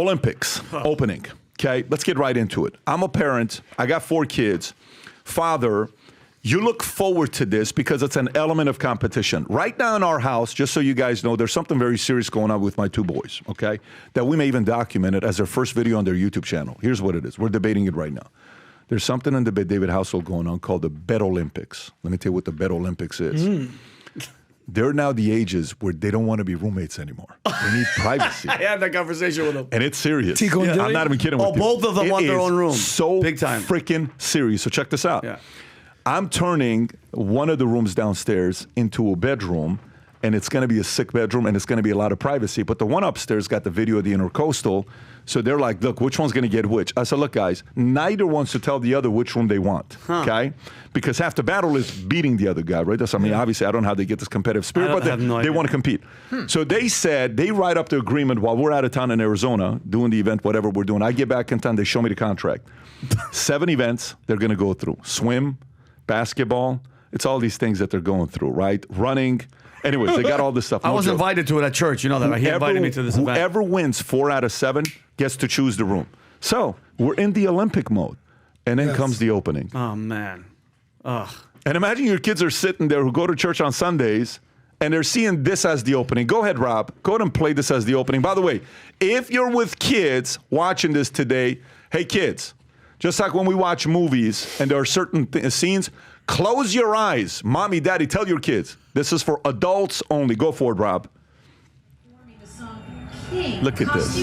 Olympics opening. Okay, let's get right into it. I'm a parent. I got 4 kids. Father, you look forward to this because it's an element of competition. Right now in our house, just so you guys know, there's something very serious going on with my 2 boys, okay? That we may even document it as their first video on their YouTube channel. Here's what it is. We're debating it right now. There's something in the David household going on called the Bet Olympics. Let me tell you what the Bet Olympics is. They're now the ages where they don't want to be roommates anymore. They need privacy. I had that conversation with them. And it's serious. Tico and I'm not even kidding with you. Both of them want their own room. So big time. Freaking serious. So check this out. Yeah. I'm turning one of the rooms downstairs into a bedroom, and it's going to be a sick bedroom, and it's going to be a lot of privacy. But the one upstairs got the video of the intercoastal, so they're like, look, which one's going to get which? I said, look, guys, neither wants to tell the other which room they want, okay? Because half the battle is beating the other guy, right? That's, I mean, obviously, I don't know how they get this competitive spirit, but they want to compete. So they said, they write up the agreement while we're out of town in Arizona, doing the event, whatever we're doing. I get back in town, they show me the contract. 7 events they're going to go through. Swim, basketball, it's all these things that they're going through, right? Running. Anyways, they got all this stuff. I was invited to it at church. You know that. He invited me to this event. Whoever wins 4 out of 7 gets to choose the room. So we're in the Olympic mode. And then comes the opening. Oh, man. Ugh. And imagine your kids are sitting there who go to church on Sundays, and they're seeing this as the opening. Go ahead, Rob. Go ahead and play this as the opening. By the way, if you're with kids watching this today, hey, kids, just like when we watch movies and there are certain scenes, close your eyes. Mommy, daddy, tell your kids. This is for adults only. Go for it, Rob. Look at this.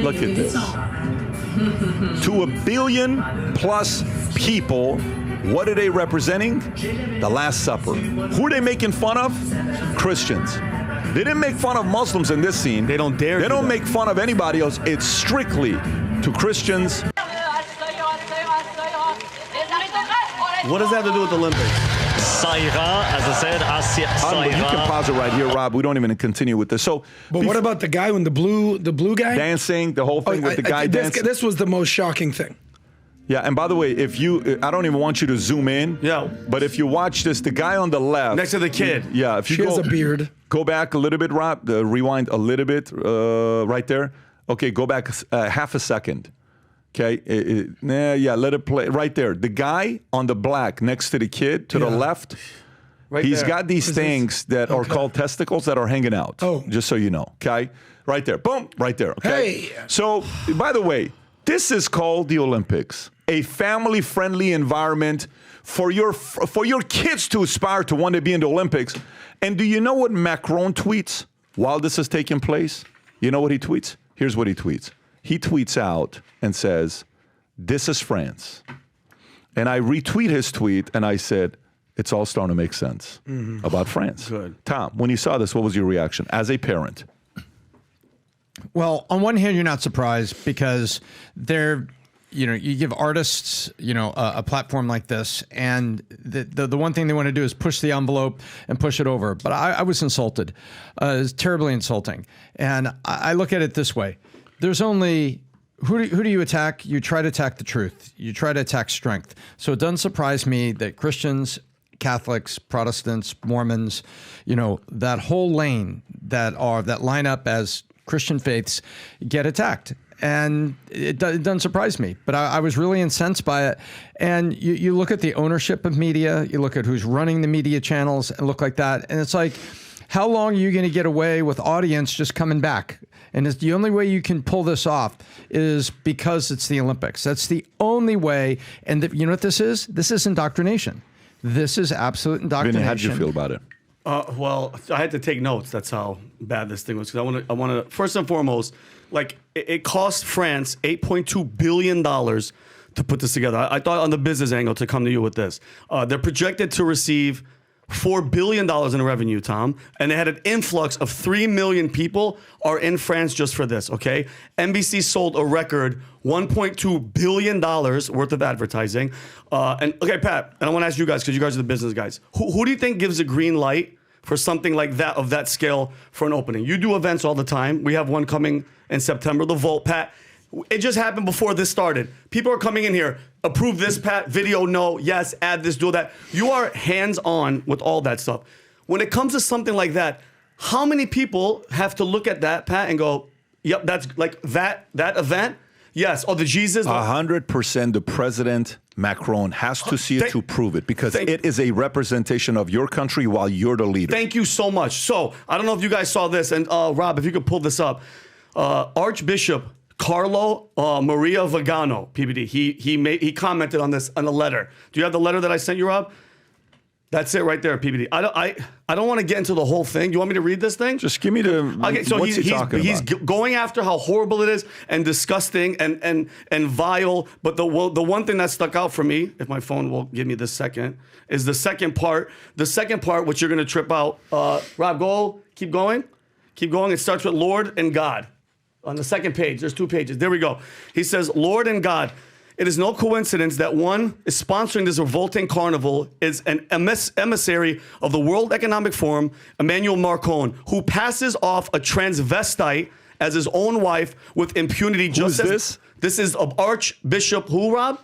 Look at this. To 1 billion plus people, what are they representing? The Last Supper. Who are they making fun of? Christians. They didn't make fun of Muslims in this scene. They don't dare. They don't make fun of anybody else. It's strictly to Christians. What does that have to do with the Olympics? Saira, as I said, Saira. You can pause it right here, Rob. We don't even continue with this. So, but what about the guy when the blue guy dancing, the whole thing with the guy dancing? This was the most shocking thing. Yeah, and by the way, if you, I don't even want you to zoom in. Yeah. But if you watch this, the guy on the left, next to the kid. Yeah. If you she has a beard. Go back a little bit, Rob. Rewind a little bit, right there. Okay, go back half a second. Okay, yeah, let it play right there. The guy on the black next to the kid to the left, he's got these things that are called testicles that are hanging out. Oh. Just so you know, okay? Right there, boom, right there, okay? Hey. So, by the way, this is called the Olympics, a family-friendly environment for your kids to aspire to want to be in the Olympics. And do you know what Macron tweets while this is taking place? You know what he tweets? Here's what he tweets. He tweets out and says, this is France. And I retweet his tweet and I said, it's all starting to make sense about France. Good. Tom, when you saw this, what was your reaction as a parent? Well, on one hand, you're not surprised because they're, you give artists, a platform like this, and the one thing they want to do is push the envelope and push it over. But I was insulted. It was terribly insulting. And I look at it this way. There's only, who do you attack? You try to attack the truth. You try to attack strength. So it doesn't surprise me that Christians, Catholics, Protestants, Mormons, that whole lane that line up as Christian faiths get attacked. And it doesn't surprise me, but I was really incensed by it. And you look at the ownership of media, you look at who's running the media channels and look like that. And it's like, how long are you going to get away with audience just coming back? And it's the only way you can pull this off is because it's the Olympics. That's the only way. And you know what this is? This is indoctrination. This is absolute indoctrination. Vinny, how did you feel about it? Well, I had to take notes. That's how bad this thing was. Because I want to first and foremost, like it cost France $8.2 billion to put this together. I thought on the business angle to come to you with this. They're projected to receive $4 billion in revenue, Tom, and they had an influx of 3 million people are in France just for this, okay? NBC sold a record $1.2 billion worth of advertising. And okay, Pat, and I want to ask you guys, because you guys are the business guys, who do you think gives a green light for something like that, of that scale, for an opening? You do events all the time. We have one coming in September, the Vault. Pat, it just happened before this started. People are coming in here, approve this, Pat, video, no, yes, add this, do that. You are hands-on with all that stuff. When it comes to something like that, how many people have to look at that, Pat, and go, Yep, that's like that event. Yes. Oh, the Jesus. 100% the president Macron has to see it to prove it, because it is a representation of your country while you're the leader. Thank you so much. So I don't know if you guys saw this, and Rob, if you could pull this up. Archbishop Carlo Maria Vigano, PBD, he commented on this in a letter. Do you have the letter that I sent you, Rob? That's it right there, PBD. I don't want to get into the whole thing. You want me to read this thing? Just give me the. Okay, so what's he talking he's about? going after how horrible it is and disgusting and vile. But the one thing that stuck out for me, if my phone will give me this second, is the second part. The second part, which you're going to trip out. Rob, keep going. Keep going. It starts with Lord and God. On the second page, there's 2 pages. There we go. He says, Lord and God. It is no coincidence that one is sponsoring this revolting carnival is an emissary of the World Economic Forum, Emmanuel Macron, who passes off a transvestite as his own wife with impunity. Who is this? This is Archbishop who, Rob?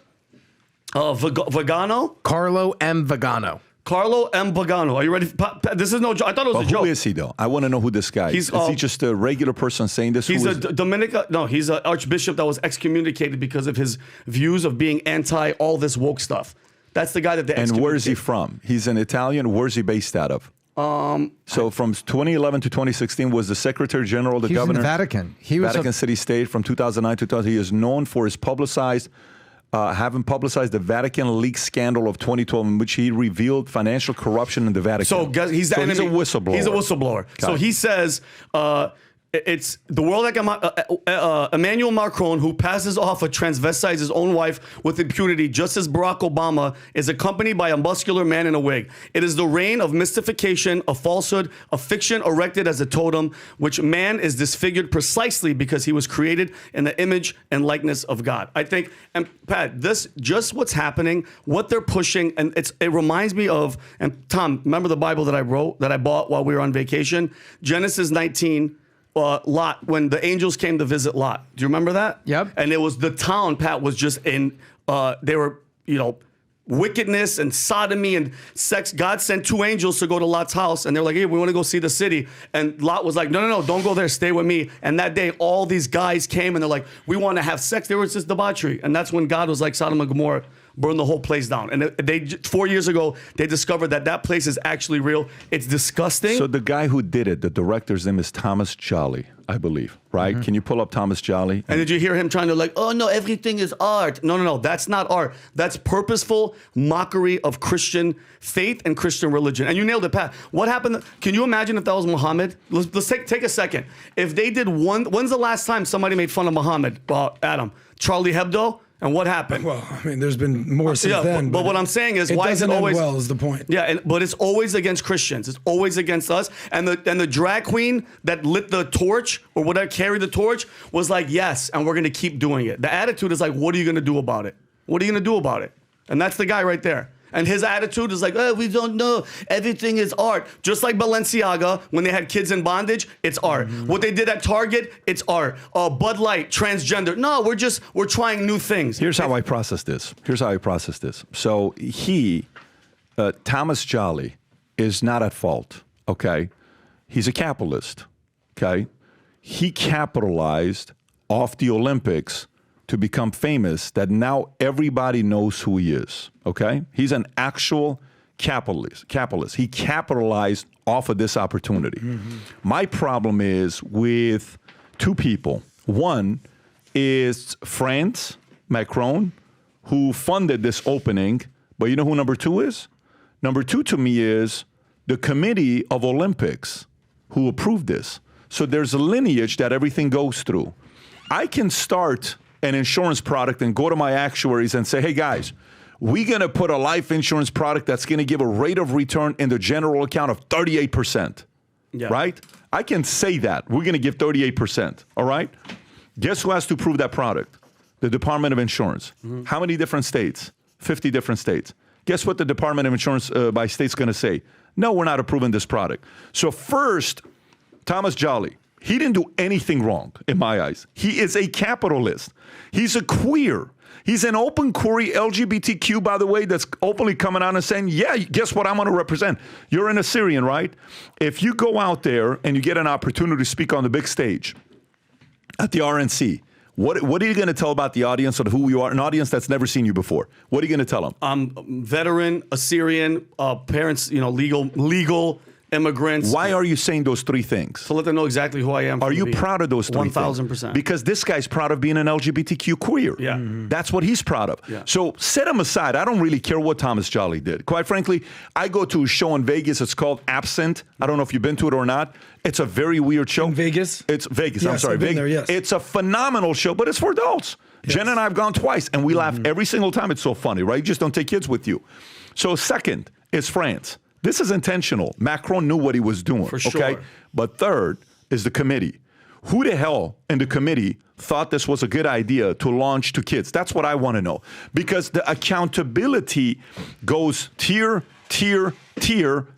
Vigano? Carlo M. Vigano. Carlo M. Vigano. Are you ready? This is no joke. I thought it was a joke. Who is he, though? I want to know who this guy is. Is he just a regular person saying this? He's he's an archbishop that was excommunicated because of his views of being anti all this woke stuff. That's the guy that they excommunicated. And where is he from? He's an Italian. Where's he based out of? So from 2011 to 2016 was the Secretary General, the governor. In the Vatican. He was Vatican City State from 2009 to 2000. He is known for his having publicized the Vatican leak scandal of 2012, in which he revealed financial corruption in the Vatican. So he's a whistleblower. He's a whistleblower. Okay. So he says it's the World Emmanuel Macron, who passes off a transvestite as his own wife with impunity, just as Barack Obama, is accompanied by a muscular man in a wig. It is the reign of mystification, a falsehood, a fiction erected as a totem, which man is disfigured precisely because he was created in the image and likeness of God. I think, and Pat, this just what's happening, what they're pushing, and it reminds me of, and Tom, remember the Bible that I bought while we were on vacation? Genesis 19. Lot, when the angels came to visit Lot. Do you remember that? Yep. And it was the town, Pat, was just in, they were, wickedness and sodomy and sex. God sent 2 angels to go to Lot's house, and they're like, hey, we want to go see the city. And Lot was like, no, don't go there. Stay with me. And that day, all these guys came, and they're like, we want to have sex. There was just debauchery. And that's when God was like, Sodom and Gomorrah, burn the whole place down. And they 4 years ago, they discovered that place is actually real. It's disgusting. So the guy who did it, the director's name is Thomas Jolly, I believe, right? Mm-hmm. Can you pull up Thomas Jolly? And did you hear him trying to oh no, everything is art. No, that's not art. That's purposeful mockery of Christian faith and Christian religion. And you nailed it, Pat. What happened? Can you imagine if that was Muhammad? Let's take a second. If they did when's the last time somebody made fun of Muhammad? Adam, Charlie Hebdo? And what happened? Well, I mean, there's been more since then. But what I'm saying is, why is it doesn't always end well? Is the point? Yeah, but it's always against Christians. It's always against us. And the drag queen that lit the torch or whatever, carried the torch, was like, yes, and we're going to keep doing it. The attitude is like, what are you going to do about it? What are you going to do about it? And that's the guy right there. And his attitude is like, we don't know. Everything is art. Just like Balenciaga, when they had kids in bondage, it's art. Mm-hmm. What they did at Target, it's art. Bud Light, transgender. No, we're trying new things. Here's how I process this. So Thomas Jolly, is not at fault, okay? He's a capitalist, okay? He capitalized off the Olympics to become famous, that now everybody knows who he is, okay? He's an actual capitalist. He capitalized off of this opportunity. Mm-hmm. My problem is with 2 people. One is France, Macron, who funded this opening, but you know who number 2 is? Number 2 to me is the Committee of Olympics who approved this. So there's a lineage that everything goes through. I can start an insurance product and go to my actuaries and say, hey guys, we're going to put a life insurance product that's going to give a rate of return in the general account of 38%, right? I can say that. We're going to give 38%, all right? Guess who has to prove that product? The Department of Insurance. Mm-hmm. How many different states? 50 different states. Guess what the Department of Insurance by state's going to say? No, we're not approving this product. So first, Thomas Jolly, he didn't do anything wrong in my eyes. He is a capitalist. He's a queer. He's an open query LGBTQ, by the way, that's openly coming out and saying, yeah, guess what I'm going to represent? You're an Assyrian, right? If you go out there and you get an opportunity to speak on the big stage, at the RNC. What are you going to tell about the audience of who you are? An audience that's never seen you before. What are you going to tell them? I'm veteran, Assyrian, parents, legal immigrants. Why are you saying those three things? To let them know exactly who I am. Are you proud of those three 1,000%. Because this guy's proud of being an LGBTQ queer. Yeah. That's what he's proud of. Yeah. So set him aside. I don't really care what Thomas Jolly did. Quite frankly, I go to a show in Vegas. It's called Absent. I don't know if you've been to it or not. It's a very weird show. In Vegas? It's Vegas. Yes, I'm sorry. I've been Vegas. there, yes. It's a phenomenal show, but it's for adults. Yes. Jen and I have gone twice, and we laugh every single time. It's so funny, right? You just don't take kids with you. So second is France. This is intentional. Macron knew what he was doing. For sure. Okay? But third is the committee. Who the hell in the committee thought this was a good idea to launch to kids? That's what I want to know. Because the accountability goes tier.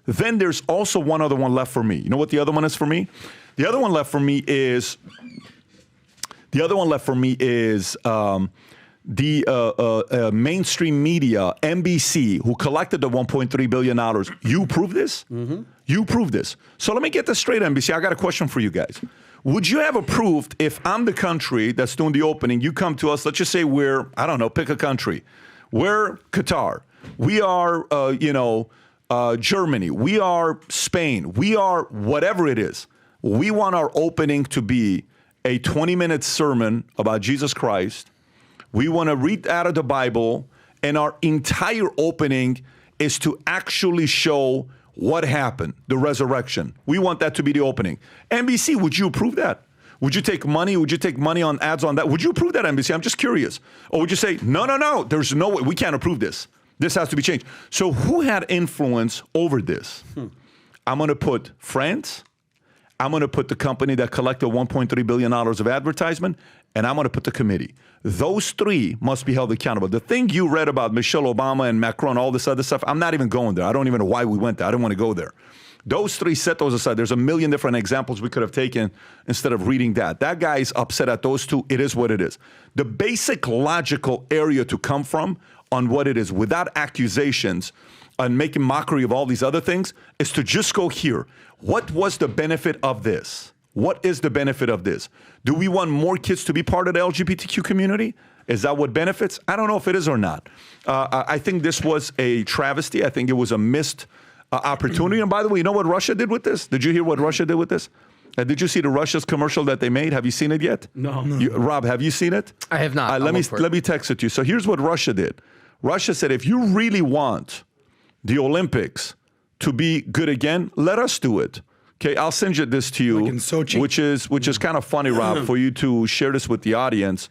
Then there's also one other one left for me. You know what the other one is for me? The other one left for me is the mainstream media, NBC, who collected the $1.3 billion. You prove this? Mm-hmm. You prove this. So let me get this straight, NBC. I got a question for you guys. Would you have approved if I'm the country that's doing the opening, you come to us, let's just say we're, I don't know, pick a country. We're Qatar. We are, Germany. We are Spain. We are whatever it is. We want our opening to be a 20-minute sermon about Jesus Christ. We want to read out of the Bible, and our entire opening is to actually show what happened, the resurrection. We want that to be the opening. NBC, would you approve that? Would you take money? Would you take money on ads on that? Would you approve that, NBC? I'm just curious. Or would you say, no, there's no way, we can't approve this. This has to be changed. So who had influence over this? I'm going to put France. I'm going to put the company that collected $1.3 billion of advertisement, and I'm going to put the committee. Those three must be held accountable. The thing you read about Michelle Obama and Macron, all this other stuff, I'm not even going there. I don't even know why we went there. I don't want to go there. Those three, set those aside. There's a million different examples we could have taken instead of reading that. That guy's upset at those two. It is what it is. The basic logical area to come from on what it is without accusations and making mockery of all these other things is to just go here. What was the benefit of this? What is the benefit of this? Do we want more kids to be part of the LGBTQ community? Is that what benefits? I don't know if it is or not. I think this was a travesty. I think it was a missed opportunity. And by the way, you know what Russia did with this? Did you hear what Russia did with this? Did you see the Russia's commercial that they made? Have you seen it yet? No. Rob, have you seen it? I have not. Let me text it to you. So here's what Russia did. Russia said, if you really want the Olympics to be good again, let us do it. Okay, I'll send you this to you, Like in Sochi? which is kind of funny, Rob, for you to share this with the audience.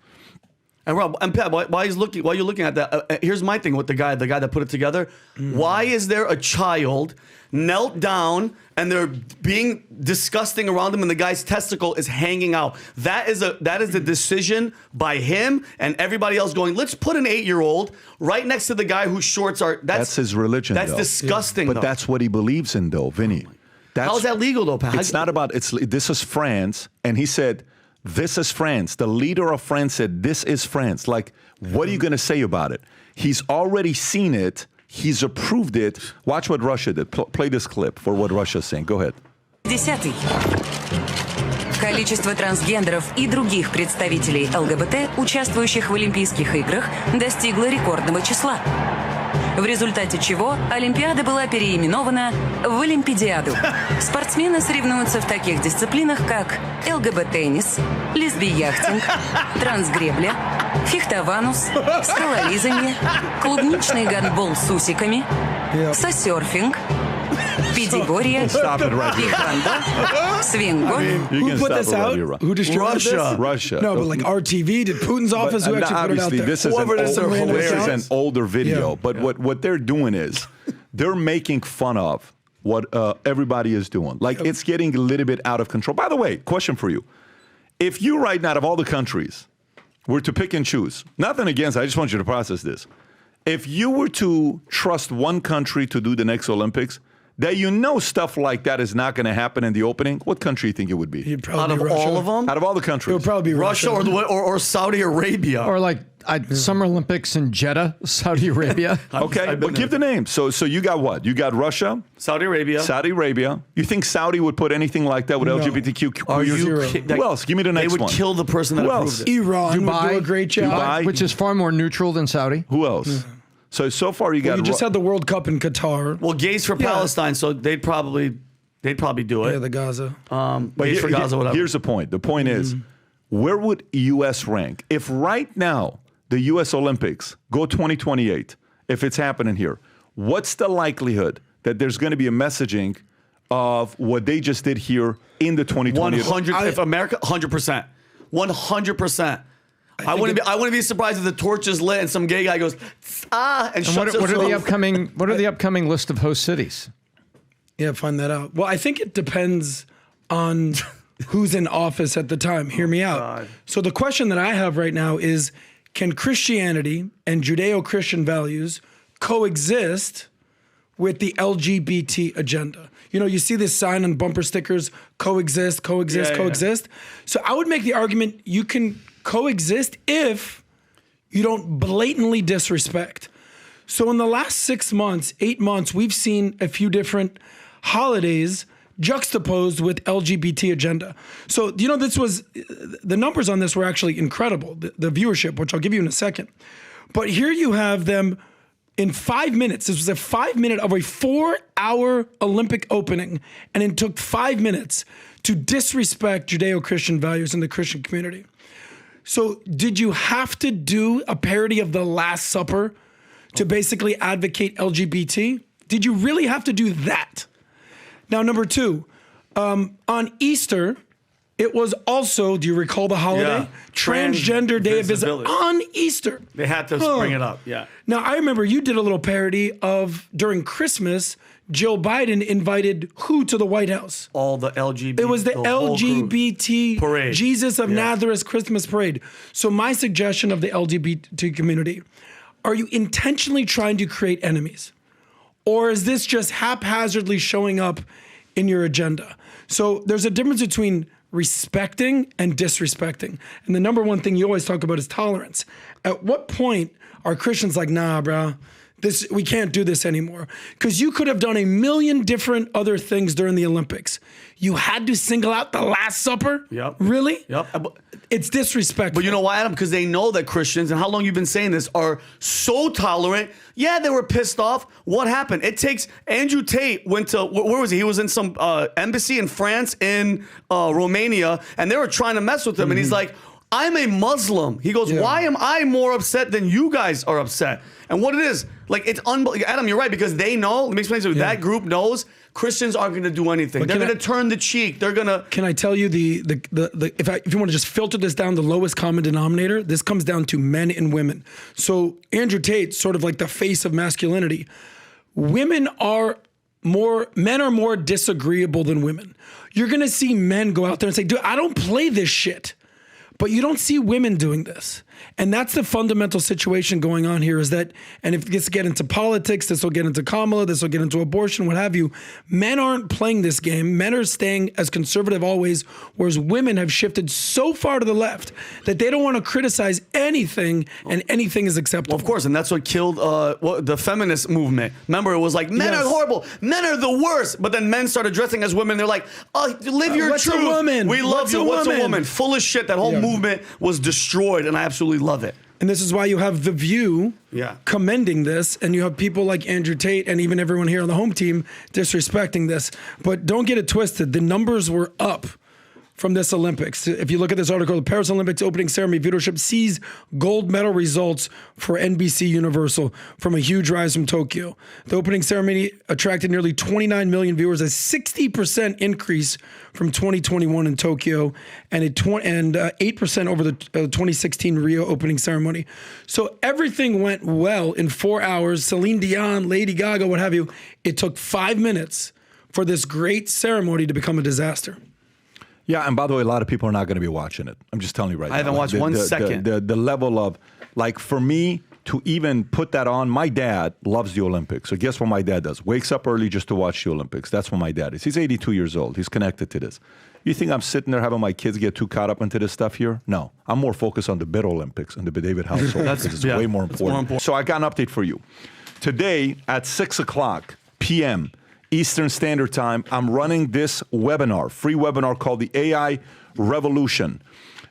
And Rob and Pat, while you're looking at that, here's my thing with the guy that put it together. Why is there a child knelt down and they're being disgusting around him, and the guy's testicle is hanging out? That is a decision by him and everybody else going, let's put an 8-year-old right next to the guy whose shorts are. That's his religion. That's though. disgusting. But though. that's what he believes in, though, Vinny. How is that legal, though, Pat? It's not about. This is France, and he said, "This is France." The leader of France said, "This is France." Like, what are you going to say about it? He's already seen it. He's approved it. Watch what Russia did. Play this clip for what Russia's saying. Go ahead. 10. Количество трансгендеров и других представителей ЛГБТ, участвующих в Олимпийских играх, достигло рекордного числа. В результате чего Олимпиада была переименована в Олимпиадиаду. Спортсмены соревнуются в таких дисциплинах, как ЛГБ-теннис, лесби-яхтинг, трансгребля, фехтованус, скалолизанье, клубничный гандбол с усиками, сосерфинг, педигория, биханда, свинго. Who put this out? Who distributed this? Russia. No, but like RTV, did Putin's office who actually put it out there? This is an older video. Yeah. But what they're doing is they're making fun of what everybody is doing. Like, it's getting a little bit out of control. By the way, question for you. If you right now, out of all the countries, were to pick and choose, nothing against, I just want you to process this. If you were to trust one country to do the next Olympics, that you know stuff like that is not going to happen in the opening, what country do you think it would be? You'd probably Out of be Russia. all of them? Out of all the It countries. would probably be Russia or Saudi Arabia. Or like Summer Olympics in Jeddah, Saudi Arabia. Okay, but give the name. So you got what? You got Russia, Saudi Arabia. Saudi Arabia. You think Saudi would put anything like that with LGBTQ? Are you Who else? Give me the next They would one. kill the person that Who approved else? it. Iran would do a great job. Dubai. Which is far more neutral than Saudi. Who else? So far you got. You just had the World Cup in Qatar. Well, gays for Palestine, so they'd probably do it. Yeah, the Gaza. Gays for Gaza, whatever. Here's the point. The point is, where would U.S. rank if right now the U.S. Olympics go 2028? If it's happening here, what's the likelihood that there's going to be a messaging of what they just did here in the 2020? 100. If America, 100%, 100%. I wouldn't be surprised if the torch is lit and some gay guy goes and shuts what his are the mouth. upcoming? What are the upcoming list of host cities? Yeah, find that out. Well, I think it depends on who's in office at the time. Hear me out. God. So the question that I have right now is, can Christianity and Judeo-Christian values coexist with the LGBT agenda? You know, you see this sign on bumper stickers, coexist, coexist, Yeah, coexist. So I would make the argument you can coexist if you don't blatantly disrespect. So in the last 6 months, 8 months, we've seen a few different holidays juxtaposed with LGBT agenda. So, you know, the numbers on this were actually incredible, the viewership, which I'll give you in a second. But here you have them in 5 minutes. This was a 5 minute of a 4-hour Olympic opening, and it took 5 minutes to disrespect Judeo-Christian values in the Christian community. So did you have to do a parody of the Last Supper to basically advocate LGBT? Did you really have to do that? Now, number two, on Easter, it was also, do you recall the holiday? Yeah. Transgender Day of Visibility. On Easter. They had to bring it up, yeah. Now, I remember you did a little parody of, during Christmas, Jill Biden invited who to the White House? All the LGBT. It was the whole LGBT parade. Jesus of Nazareth Christmas parade. So my suggestion of the LGBT community, are you intentionally trying to create enemies? Or is this just haphazardly showing up in your agenda? So there's a difference between respecting and disrespecting. And the number one thing you always talk about is tolerance. At what point are Christians like, nah, bro, we can't do this anymore? Because you could have done a million different other things during the Olympics. You had to single out the Last Supper? Yep. Really? Yep. It's disrespectful. But you know why, Adam? Because they know that Christians, and how long you've been saying this, are so tolerant. Yeah, they were pissed off. What happened? It takes, Andrew Tate went to, where was he? He was in some embassy in France, in Romania, and they were trying to mess with him. And he's like, I'm a Muslim. He goes, why am I more upset than you guys are upset? And what it is, like, it's unbelievable. Adam, you're right, because they know, let me explain to you, that group knows Christians aren't going to do anything. They're going to turn the cheek. They're going to... Can I tell you if you want to just filter this down, the lowest common denominator, this comes down to men and women. So Andrew Tate, sort of like the face of masculinity. Men are more disagreeable than women. You're going to see men go out there and say, dude, I don't play this shit. But you don't see women doing this. And that's the fundamental situation going on here, is that, and if this get into politics, this will get into Kamala, this will get into abortion, what have you. Men aren't playing this game. Men are staying as conservative always, whereas women have shifted so far to the left that they don't want to criticize anything, and anything is acceptable. Well, of course, and that's what killed the feminist movement. Remember, it was like, men are horrible, men are the worst. But then men started dressing as women. They're like, oh, live your what's truth. A woman? We love you. What's a woman? Full of shit. That whole movement was destroyed, and I absolutely love it. And this is why you have The View commending this, and you have people like Andrew Tate and even everyone here on the home team disrespecting this. But don't get it twisted. The numbers were up from this Olympics. If you look at this article, the Paris Olympics opening ceremony viewership sees gold medal results for NBC Universal from a huge rise from Tokyo. The opening ceremony attracted nearly 29 million viewers, a 60% increase from 2021 in Tokyo, and 8% over the 2016 Rio opening ceremony. So everything went well in 4 hours. Celine Dion, Lady Gaga, what have you. It took 5 minutes for this great ceremony to become a disaster. Yeah, and by the way, a lot of people are not going to be watching it. I'm just telling you right now. I haven't watched 1 second. The level of, like, for me, to even put that on. My dad loves the Olympics. So guess what my dad does? Wakes up early just to watch the Olympics. That's what my dad is. He's 82 years old. He's connected to this. You think I'm sitting there having my kids get too caught up into this stuff here? No. I'm more focused on the Bit Olympics and the David household. It's way more important. So I got an update for you. Today at 6 o'clock p.m. Eastern Standard Time, I'm running this webinar, free webinar called the AI Revolution.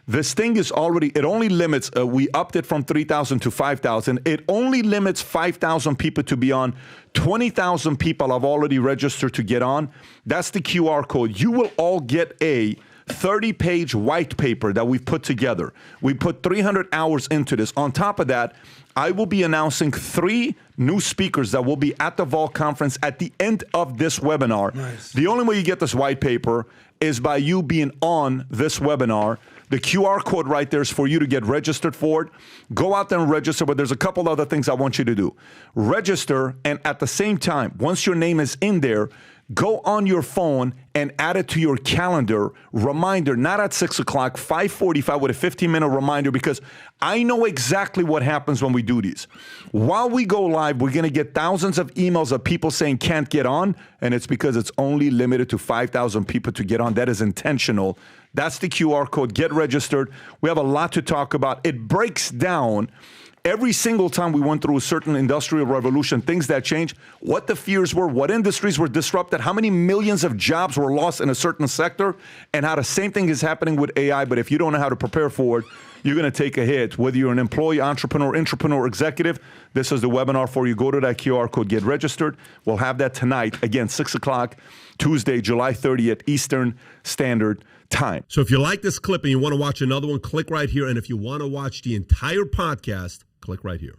This thing is already, it only limits, we upped it from 3,000 to 5,000. It only limits 5,000 people to be on. 20,000 people have already registered to get on. That's the QR code. You will all get a 30-page white paper that we've put together. We put 300 hours into this. On top of that, I will be announcing 3 new speakers that will be at the Vol Conference at the end of this webinar. Nice. The only way you get this white paper is by you being on this webinar. The QR code right there is for you to get registered for it. Go out there and register, but there's a couple other things I want you to do. Register, and at the same time, once your name is in there, go on your phone and add it to your calendar. Reminder, not at 6 o'clock, 5:45 with a 15-minute reminder, because I know exactly what happens when we do these. While we go live, we're going to get thousands of emails of people saying can't get on, and it's because it's only limited to 5,000 people to get on. That is intentional. That's the QR code. Get registered. We have a lot to talk about. It breaks down every single time we went through a certain industrial revolution, things that changed, what the fears were, what industries were disrupted, how many millions of jobs were lost in a certain sector, and how the same thing is happening with AI. But if you don't know how to prepare for it, you're going to take a hit. Whether you're an employee, entrepreneur, executive, this is the webinar for you. Go to that QR code, get registered. We'll have that tonight, again, 6 o'clock, Tuesday, July 30th, Eastern Standard Time. So if you like this clip and you want to watch another one, click right here. And if you want to watch the entire podcast, click right here.